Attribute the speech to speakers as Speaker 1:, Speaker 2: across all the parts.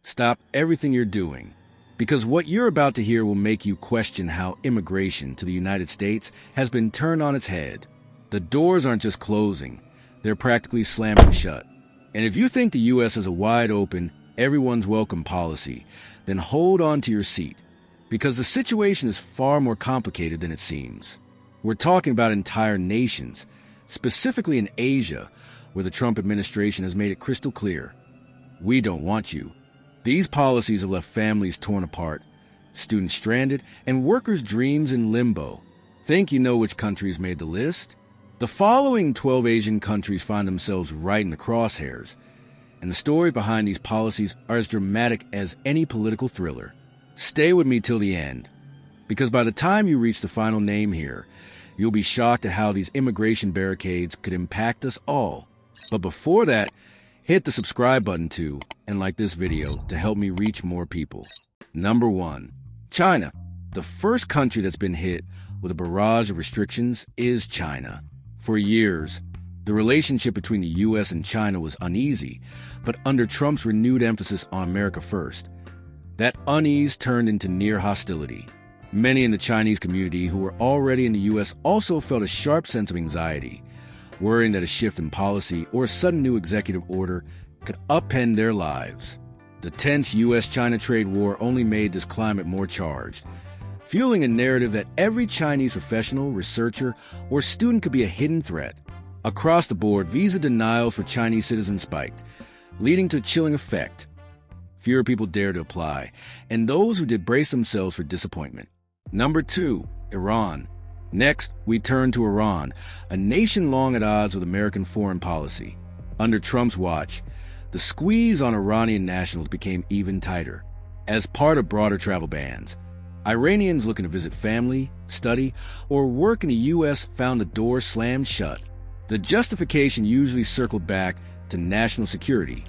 Speaker 1: Stop everything you're doing, because what you're about to hear will make you question how immigration to the United States has been turned on its head. The doors aren't just closing, they're practically slamming shut. And if you think the U.S. has a wide-open, everyone's welcome policy, then hold on to your seat, because the situation is far more complicated than it seems. We're talking about entire nations, specifically in Asia, where the Trump administration has made it crystal clear. We don't want you. These policies have left families torn apart, students stranded, and workers' dreams in limbo. Think you know which countries made the list? The following 12 Asian countries find themselves right in the crosshairs, and the stories behind these policies are as dramatic as any political thriller. Stay with me till the end, because by the time you reach the final name here, you'll be shocked at how these immigration barricades could impact us all. But before that, hit the subscribe button too, and like this video to help me reach more people. Number 1. China. The first country that's been hit with a barrage of restrictions is China. For years, the relationship between the U.S. and China was uneasy, but under Trump's renewed emphasis on America first, that unease turned into near hostility. Many in the Chinese community who were already in the U.S. also felt a sharp sense of anxiety, worrying that a shift in policy or a sudden new executive order could upend their lives. The tense U.S.-China trade war only made this climate more charged, fueling a narrative that every Chinese professional, researcher, or student could be a hidden threat. Across the board, visa denial for Chinese citizens spiked, leading to a chilling effect. Fewer people dared to apply, and those who did brace themselves for disappointment. Number 2. Iran. Next, we turn to Iran, a nation long at odds with American foreign policy. Under Trump's watch, the squeeze on Iranian nationals became even tighter. As part of broader travel bans, Iranians looking to visit family, study, or work in the U.S. found the door slammed shut. The justification usually circled back to national security,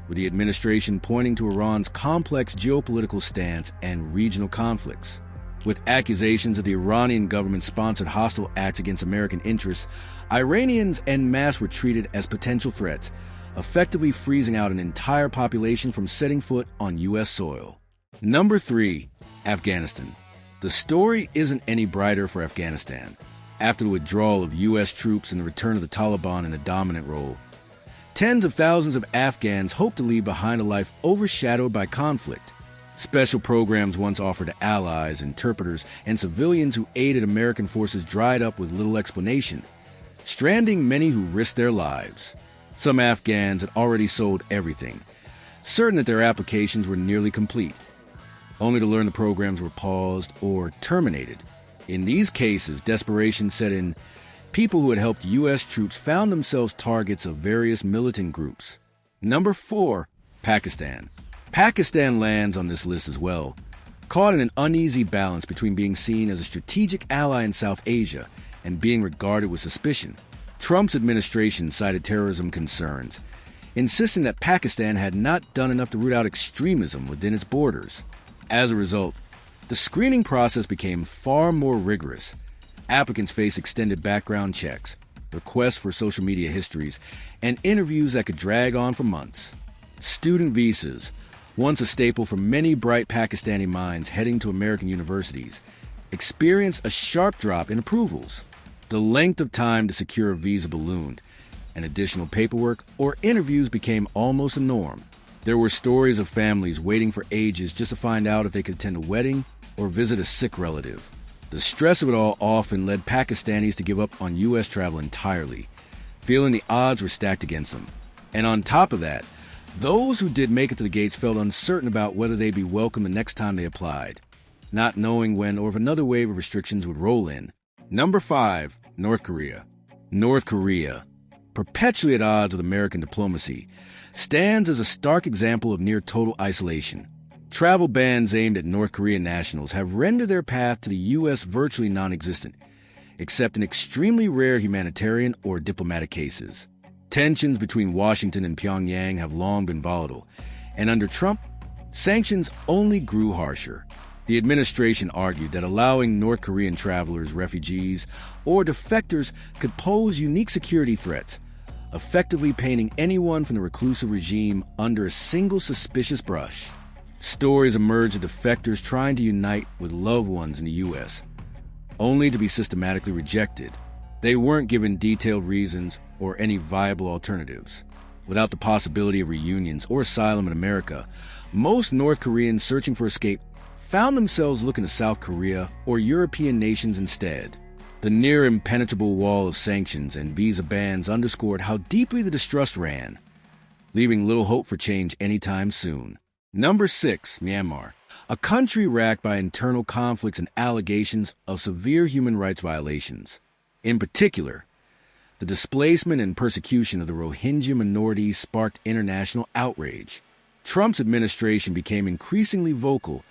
Speaker 1: with the administration pointing to Iran's complex geopolitical stance and regional conflicts. With accusations that the Iranian government sponsored hostile acts against American interests, Iranians en masse were treated as potential threats, effectively freezing out an entire population from setting foot on U.S. soil. Number 3. Afghanistan. The story isn't any brighter for Afghanistan. After the withdrawal of U.S. troops and the return of the Taliban in a dominant role, tens of thousands of Afghans hope to leave behind a life overshadowed by conflict. Special programs once offered to allies, interpreters, and civilians who aided American forces dried up with little explanation, stranding many who risked their lives. Some Afghans had already sold everything, certain that their applications were nearly complete, only to learn the programs were paused or terminated. In these cases, desperation set in. People who had helped U.S. troops found themselves targets of various militant groups. Number 4. Pakistan. Pakistan lands on this list as well, caught in an uneasy balance between being seen as a strategic ally in South Asia and being regarded with suspicion. Trump's administration cited terrorism concerns, insisting that Pakistan had not done enough to root out extremism within its borders. As a result, the screening process became far more rigorous. Applicants faced extended background checks, requests for social media histories, and interviews that could drag on for months. Student visas, once a staple for many bright Pakistani minds heading to American universities, experienced a sharp drop in approvals. The length of time to secure a visa ballooned, and additional paperwork or interviews became almost a norm. There were stories of families waiting for ages just to find out if they could attend a wedding or visit a sick relative. The stress of it all often led Pakistanis to give up on U.S. travel entirely, feeling the odds were stacked against them. And on top of that, those who did make it to the gates felt uncertain about whether they'd be welcome the next time they applied, not knowing when or if another wave of restrictions would roll in. Number 5. North Korea. North Korea, perpetually at odds with American diplomacy, stands as a stark example of near total isolation. Travel bans aimed at North Korean nationals have rendered their path to the U.S. virtually non-existent, except in extremely rare humanitarian or diplomatic cases. Tensions between Washington and Pyongyang have long been volatile, and under Trump, sanctions only grew harsher. The administration argued that allowing North Korean travelers, refugees, or defectors could pose unique security threats, effectively painting anyone from the reclusive regime under a single suspicious brush. Stories emerged of defectors trying to unite with loved ones in the U.S., only to be systematically rejected. They weren't given detailed reasons or any viable alternatives. Without the possibility of reunions or asylum in America, most North Koreans searching for escape found themselves looking to South Korea or European nations instead. The near impenetrable wall of sanctions and visa bans underscored how deeply the distrust ran, leaving little hope for change anytime soon. Number 6, Myanmar, a country racked by internal conflicts and allegations of severe human rights violations. In particular, the displacement and persecution of the Rohingya minority sparked international outrage. Trump's administration became increasingly vocal,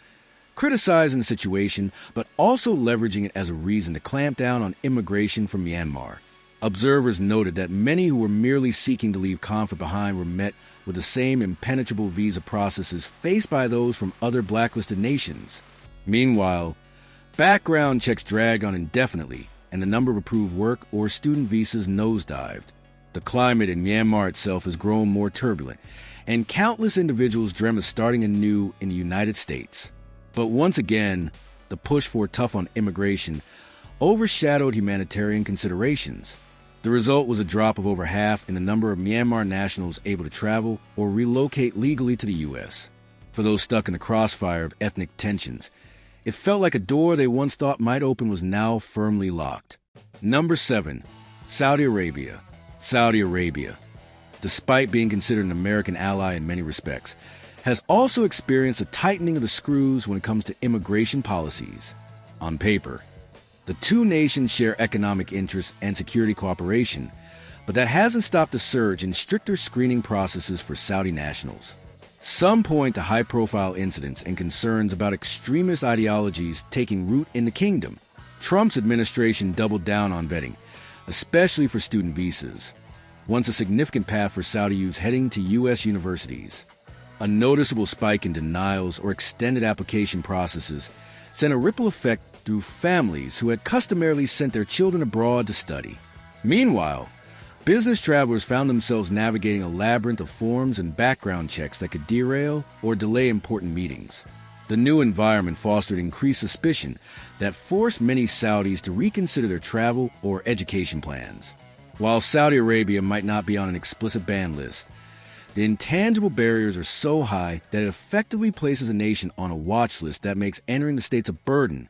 Speaker 1: criticizing the situation, but also leveraging it as a reason to clamp down on immigration from Myanmar. Observers noted that many who were merely seeking to leave conflict behind were met with the same impenetrable visa processes faced by those from other blacklisted nations. Meanwhile, background checks dragged on indefinitely, and the number of approved work or student visas nosedived. The climate in Myanmar itself has grown more turbulent, and countless individuals dream of starting anew in the United States. But once again, the push for tough on immigration overshadowed humanitarian considerations. The result was a drop of over half in the number of Myanmar nationals able to travel or relocate legally to the U.S. For those stuck in the crossfire of ethnic tensions, it felt like a door they once thought might open was now firmly locked. Number 7, Saudi Arabia. Saudi Arabia, despite being considered an American ally in many respects, has also experienced a tightening of the screws when it comes to immigration policies. On paper, the two nations share economic interests and security cooperation, but that hasn't stopped the surge in stricter screening processes for Saudi nationals. Some point to high-profile incidents and concerns about extremist ideologies taking root in the kingdom. Trump's administration doubled down on vetting, especially for student visas, once a significant path for Saudi youths heading to U.S. universities. A noticeable spike in denials or extended application processes sent a ripple effect through families who had customarily sent their children abroad to study. Meanwhile, business travelers found themselves navigating a labyrinth of forms and background checks that could derail or delay important meetings. The new environment fostered increased suspicion that forced many Saudis to reconsider their travel or education plans. While Saudi Arabia might not be on an explicit ban list, the intangible barriers are so high that it effectively places a nation on a watch list that makes entering the states a burden,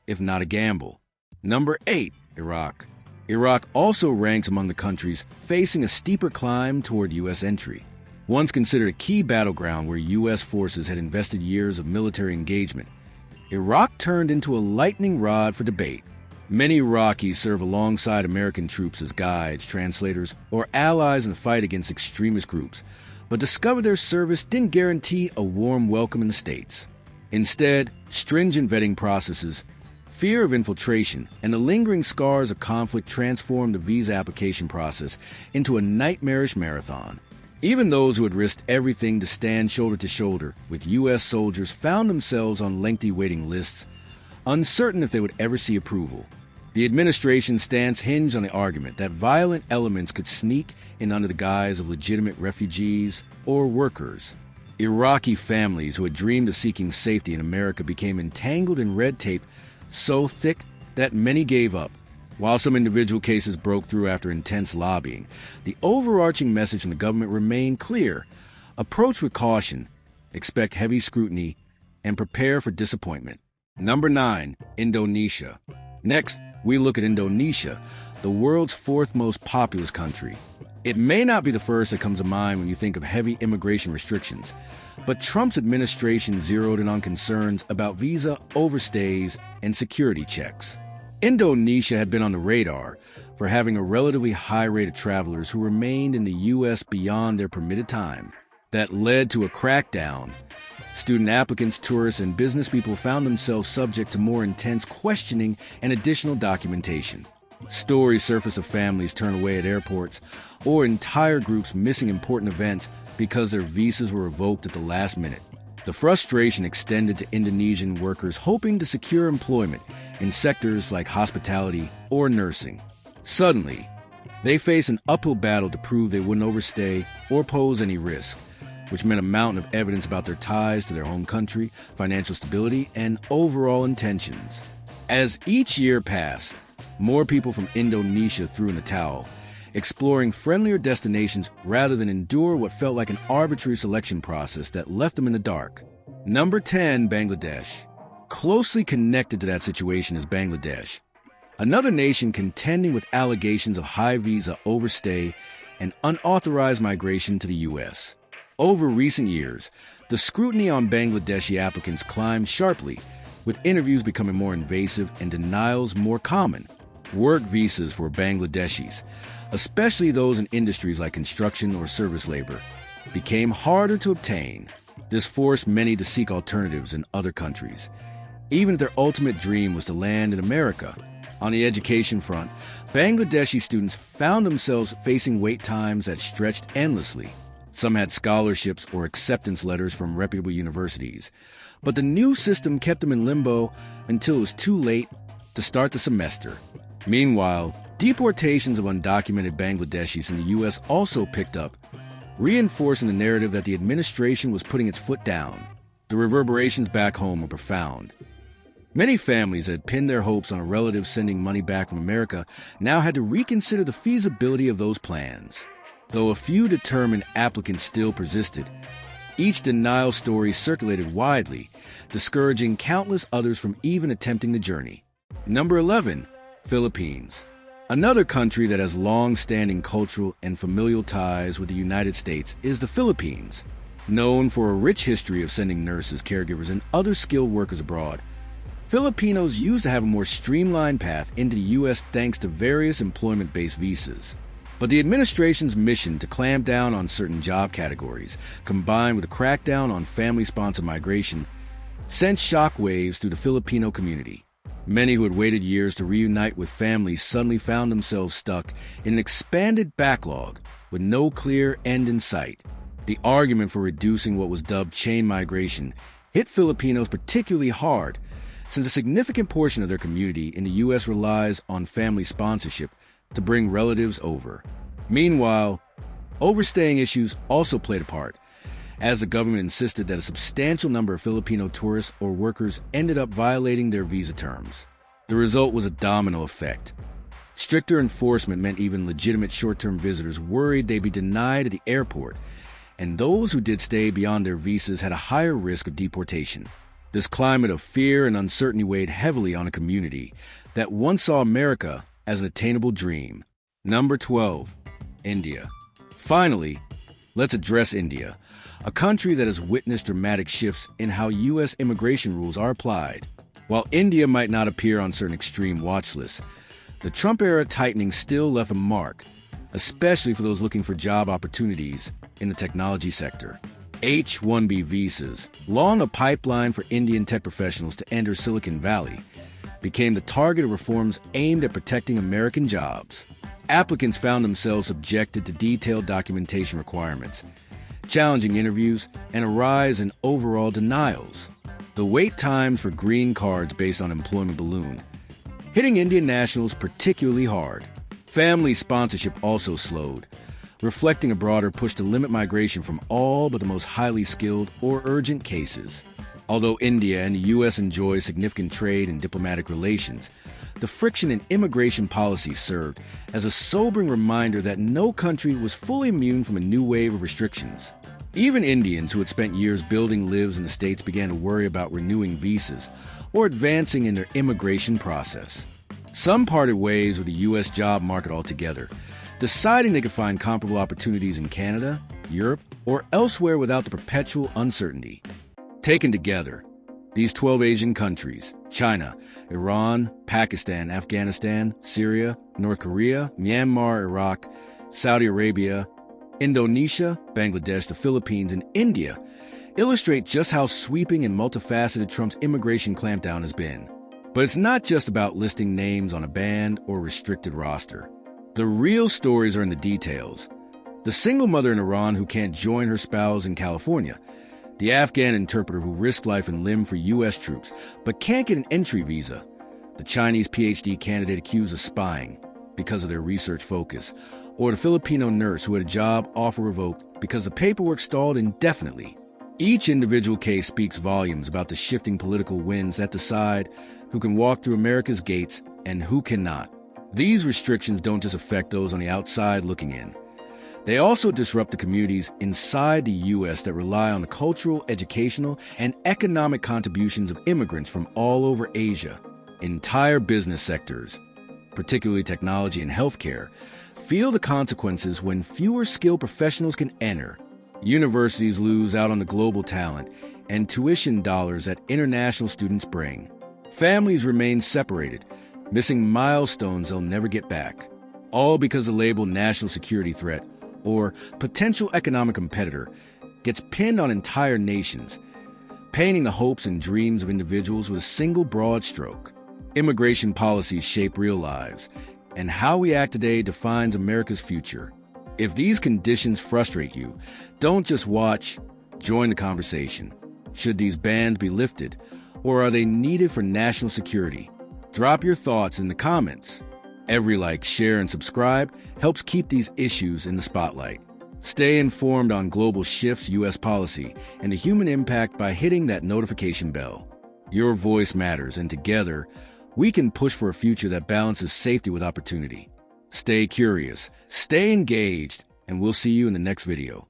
Speaker 1: if not a gamble. Number 8, Iraq. Iraq also ranks among the countries facing a steeper climb toward U.S. entry. Once considered a key battleground where U.S. forces had invested years of military engagement, Iraq turned into a lightning rod for debate. Many Iraqis serve alongside American troops as guides, translators, or allies in the fight against extremist groups, but discovered their service didn't guarantee a warm welcome in the States. Instead, stringent vetting processes, fear of infiltration, and the lingering scars of conflict transformed the visa application process into a nightmarish marathon. Even those who had risked everything to stand shoulder to shoulder with U.S. soldiers found themselves on lengthy waiting lists, uncertain if they would ever see approval. The administration's stance hinged on the argument that violent elements could sneak in under the guise of legitimate refugees or workers. Iraqi families who had dreamed of seeking safety in America became entangled in red tape so thick that many gave up. While some individual cases broke through after intense lobbying, the overarching message from the government remained clear: approach with caution, expect heavy scrutiny, and prepare for disappointment. Number 9, Indonesia. Next, we look at Indonesia, the world's 4th most populous country. It may not be the first that comes to mind when you think of heavy immigration restrictions, but Trump's administration zeroed in on concerns about visa overstays and security checks. Indonesia had been on the radar for having a relatively high rate of travelers who remained in the U.S. beyond their permitted time. That led to a crackdown. Student applicants, tourists, and business people found themselves subject to more intense questioning and additional documentation. Stories surfaced of families turned away at airports or entire groups missing important events because their visas were revoked at the last minute. The frustration extended to Indonesian workers hoping to secure employment in sectors like hospitality or nursing. Suddenly, They faced an uphill battle to prove they wouldn't overstay or pose any risk, which meant a mountain of evidence about their ties to their home country, financial stability, and overall intentions. As each year passed, more people from Indonesia threw in the towel, exploring friendlier destinations rather than endure what felt like an arbitrary selection process that left them in the dark. Number 10, Bangladesh. Closely connected to that situation is Bangladesh, another nation contending with allegations of high visa overstay and unauthorized migration to the U.S. Over recent years, the scrutiny on Bangladeshi applicants climbed sharply, with interviews becoming more invasive and denials more common. Work visas for Bangladeshis, especially those in industries like construction or service labor, became harder to obtain. This forced many to seek alternatives in other countries, even if their ultimate dream was to land in America. On the education front, Bangladeshi students found themselves facing wait times that stretched endlessly. Some had scholarships or acceptance letters from reputable universities, but the new system kept them in limbo until it was too late to start the semester. Meanwhile, deportations of undocumented Bangladeshis in the U.S. also picked up, reinforcing the narrative that the administration was putting its foot down. The reverberations back home were profound. Many families that had pinned their hopes on a relative sending money back from America now had to reconsider the feasibility of those plans. Though a few determined applicants still persisted, each denial story circulated widely, discouraging countless others from even attempting the journey. Number 11, Philippines. Another country that has long-standing cultural and familial ties with the United States is the Philippines. Known for a rich history of sending nurses, caregivers, and other skilled workers abroad, Filipinos used to have a more streamlined path into the U.S. thanks to various employment-based visas. But the administration's mission to clamp down on certain job categories, combined with a crackdown on family-sponsored migration, sent shockwaves through the Filipino community. Many who had waited years to reunite with families suddenly found themselves stuck in an expanded backlog with no clear end in sight. The argument for reducing what was dubbed chain migration hit Filipinos particularly hard, since a significant portion of their community in the U.S. relies on family sponsorship to bring relatives over. Meanwhile, overstaying issues also played a part, as the government insisted that a substantial number of Filipino tourists or workers ended up violating their visa terms. The result was a domino effect. Stricter enforcement meant even legitimate short-term visitors worried they'd be denied at the airport, and those who did stay beyond their visas had a higher risk of deportation. This climate of fear and uncertainty weighed heavily on a community that once saw America as an attainable dream. Number 12, India. Finally, let's address India, a country that has witnessed dramatic shifts in how U.S. immigration rules are applied. While India might not appear on certain extreme watch lists, the Trump-era tightening still left a mark, especially for those looking for job opportunities in the technology sector. H-1B visas, long a pipeline for Indian tech professionals to enter Silicon Valley, became the target of reforms aimed at protecting American jobs. Applicants found themselves subjected to detailed documentation requirements, challenging interviews, and a rise in overall denials. The wait times for green cards based on employment ballooned, hitting Indian nationals particularly hard. Family sponsorship also slowed, reflecting a broader push to limit migration from all but the most highly skilled or urgent cases. Although India and the U.S. enjoy significant trade and diplomatic relations, the friction in immigration policy served as a sobering reminder that no country was fully immune from a new wave of restrictions. Even Indians who had spent years building lives in the States began to worry about renewing visas or advancing in their immigration process. Some parted ways with the U.S. job market altogether, deciding they could find comparable opportunities in Canada, Europe, or elsewhere without the perpetual uncertainty. Taken together, these 12 Asian countries, China, Iran, Pakistan, Afghanistan, Syria, North Korea, Myanmar, Iraq, Saudi Arabia, Indonesia, Bangladesh, the Philippines, and India, illustrate just how sweeping and multifaceted Trump's immigration clampdown has been. But it's not just about listing names on a banned or restricted roster. The real stories are in the details. The single mother in Iran who can't join her spouse in California, the Afghan interpreter who risked life and limb for U.S. troops but can't get an entry visa, the Chinese PhD candidate accused of spying, because of their research focus, or the Filipino nurse who had a job offer revoked because the paperwork stalled indefinitely. Each individual case speaks volumes about the shifting political winds that decide who can walk through America's gates and who cannot. These restrictions don't just affect those on the outside looking in. They also disrupt the communities inside the U.S. that rely on the cultural, educational, and economic contributions of immigrants from all over Asia. Entire business sectors, particularly technology and healthcare, feel the consequences when fewer skilled professionals can enter. Universities lose out on the global talent and tuition dollars that international students bring. Families remain separated, missing milestones they'll never get back, all because the label national security threat or potential economic competitor gets pinned on entire nations, painting the hopes and dreams of individuals with a single broad stroke. Immigration policies shape real lives, and how we act today defines America's future. If these conditions frustrate you, don't just watch, join the conversation. Should these bans be lifted, or are they needed for national security? Drop your thoughts in the comments. Every like, share, and subscribe helps keep these issues in the spotlight. Stay informed on global shifts, U.S. policy, and the human impact by hitting that notification bell. Your voice matters, and together, we can push for a future that balances safety with opportunity. Stay curious, stay engaged, and we'll see you in the next video.